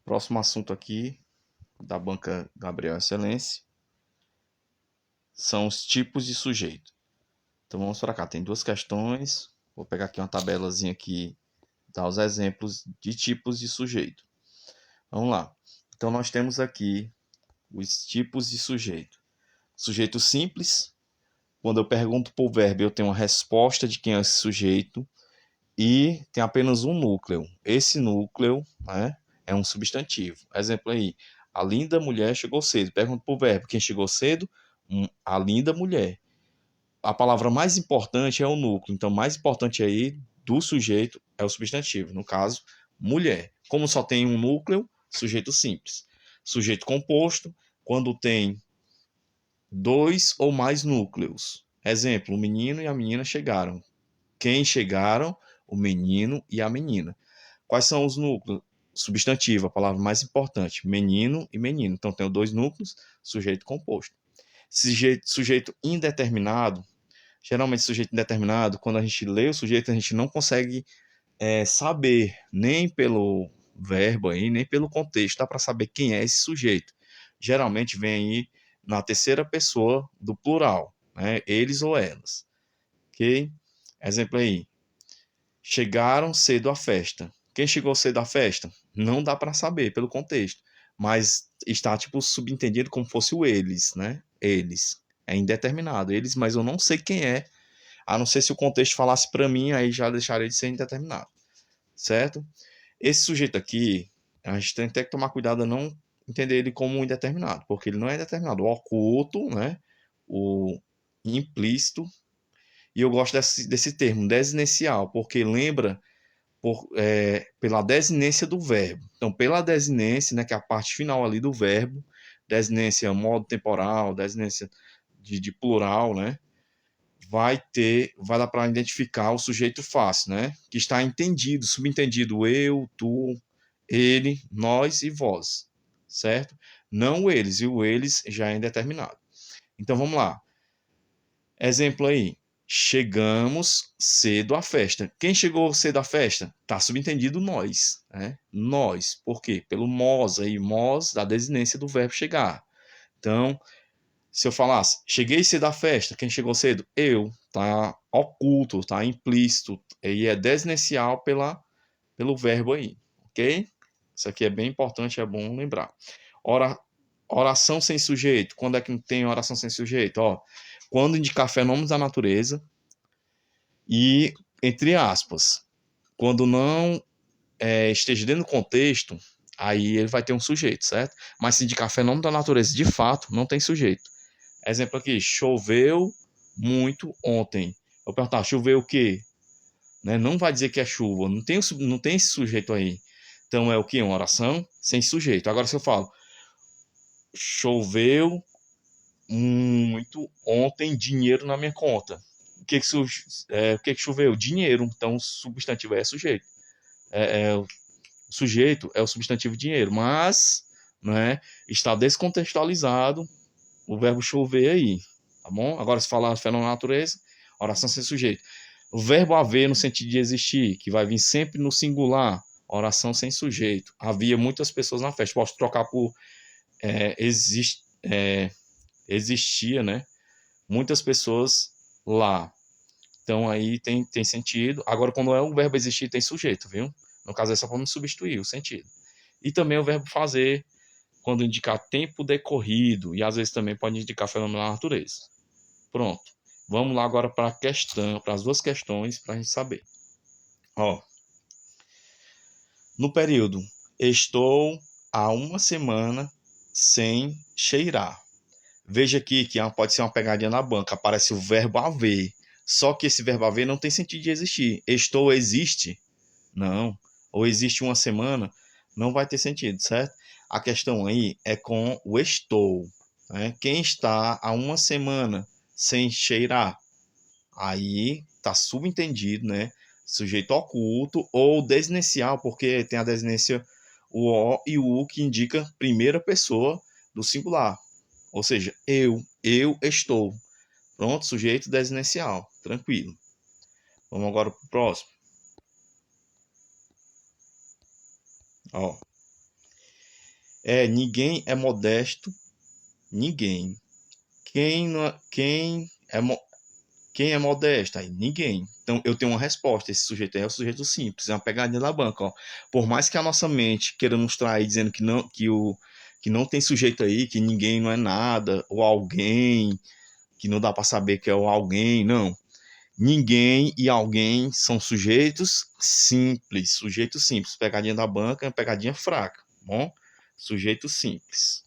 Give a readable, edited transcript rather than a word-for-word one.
Próximo assunto aqui da banca Gabriel Excelência são os tipos de sujeito. Então vamos para cá, tem duas questões. Vou pegar aqui uma tabelazinha aqui, dar os exemplos de tipos de sujeito. Vamos lá. Então nós temos aqui os tipos de sujeito. Sujeito simples, quando eu pergunto para o verbo, eu tenho uma resposta de quem é esse sujeito e tem apenas um núcleo. Esse núcleo, né, é um substantivo. Exemplo aí, a linda mulher chegou cedo. Pergunto para o verbo, quem chegou cedo? A linda mulher. A palavra mais importante é o núcleo. Então, mais importante aí do sujeito é o substantivo. No caso, mulher. Como só tem um núcleo, sujeito simples. Sujeito composto, quando tem dois ou mais núcleos. Exemplo, o menino e a menina chegaram. Quem chegaram? O menino e a menina. Quais são os núcleos? Substantivo, a palavra mais importante, menino e menino. Então, tem dois núcleos, sujeito composto. Sujeito indeterminado, geralmente sujeito indeterminado, quando a gente lê o sujeito, a gente não consegue saber, nem pelo verbo aí, nem pelo contexto, dá para saber quem é esse sujeito. Geralmente vem aí na terceira pessoa do plural, né? Eles ou elas. Ok? Exemplo aí. Chegaram cedo à festa. Quem chegou cedo à festa? Não dá para saber pelo contexto, mas está tipo subentendido como fosse o eles, né? Eles. É indeterminado, eles, mas eu não sei quem é, a não ser se o contexto falasse para mim, aí já deixaria de ser indeterminado, certo? Esse sujeito aqui, a gente tem que tomar cuidado a não entender ele como indeterminado, porque ele não é indeterminado. O oculto, né? O implícito, e eu gosto desse termo, desinicial, porque lembra pela desinência do verbo. Então, pela desinência, né, que é a parte final ali do verbo, desinência modo temporal, desinência de plural, né, vai dar para identificar o sujeito fácil, né, que está entendido, subentendido eu, tu, ele, nós e vós, certo? Não eles, e o eles já é indeterminado. Então, vamos lá. Exemplo aí. Chegamos cedo à festa. Quem chegou cedo à festa? Tá subentendido nós, né? Nós. Por quê? Pelo mos aí, mos da desinência do verbo chegar. Então, se eu falasse, cheguei cedo à festa, quem chegou cedo? Eu. Tá oculto, tá implícito. E é desinencial pelo verbo aí, ok? Isso aqui é bem importante, é bom lembrar. Ora, oração sem sujeito. Quando é que tem oração sem sujeito? Ó, quando indicar fenômenos da natureza e, entre aspas, quando não esteja dentro do contexto, aí ele vai ter um sujeito, certo? Mas se indicar fenômeno da natureza de fato, não tem sujeito. Exemplo aqui, choveu muito ontem. Eu perguntar, choveu o quê? Né? Não vai dizer que é chuva, não tem esse sujeito aí. Então é o que? Uma oração sem sujeito. Agora se eu falo, choveu muito ontem dinheiro na minha conta. O que choveu? Dinheiro. Então, o substantivo é sujeito. O sujeito é o substantivo dinheiro, mas né, está descontextualizado o verbo chover aí. Tá bom? Agora, se falar fenômeno da natureza, oração sem sujeito. O verbo haver no sentido de existir, que vai vir sempre no singular, oração sem sujeito. Havia muitas pessoas na festa. Posso trocar por existia, né? Muitas pessoas lá. Então aí tem sentido. Agora, quando é o verbo existir, tem sujeito, viu? No caso, é só para me substituir o sentido. E também o verbo fazer, quando indicar tempo decorrido, e às vezes também pode indicar fenômeno da natureza. Pronto. Vamos lá agora para a questão, para as duas questões, para a gente saber. Ó, no período, estou há uma semana sem cheirar. Veja aqui que pode ser uma pegadinha na banca. Aparece o verbo haver. Só que esse verbo haver não tem sentido de existir. Estou existe? Não. Ou existe uma semana? Não vai ter sentido, certo? A questão aí é com o estou. Né? Quem está há uma semana sem cheirar? Aí está subentendido, né? Sujeito oculto ou desinicial, porque tem a desinência o O e o U que indica primeira pessoa do singular. Ou seja, eu estou. Pronto, sujeito desinicial. Tranquilo. Vamos agora para o próximo. Ó. Ninguém é modesto. Ninguém. Quem, não é, quem é modesto? Aí, ninguém. Então, eu tenho uma resposta. Esse sujeito aí é o sujeito simples. É uma pegadinha da banca. Ó. Por mais que a nossa mente queira nos trair dizendo que não tem sujeito aí, que ninguém não é nada, ou alguém, que não dá para saber que é o alguém, não. Ninguém e alguém são sujeitos simples. Sujeito simples. Pegadinha da banca é uma pegadinha fraca. Bom? Sujeito simples.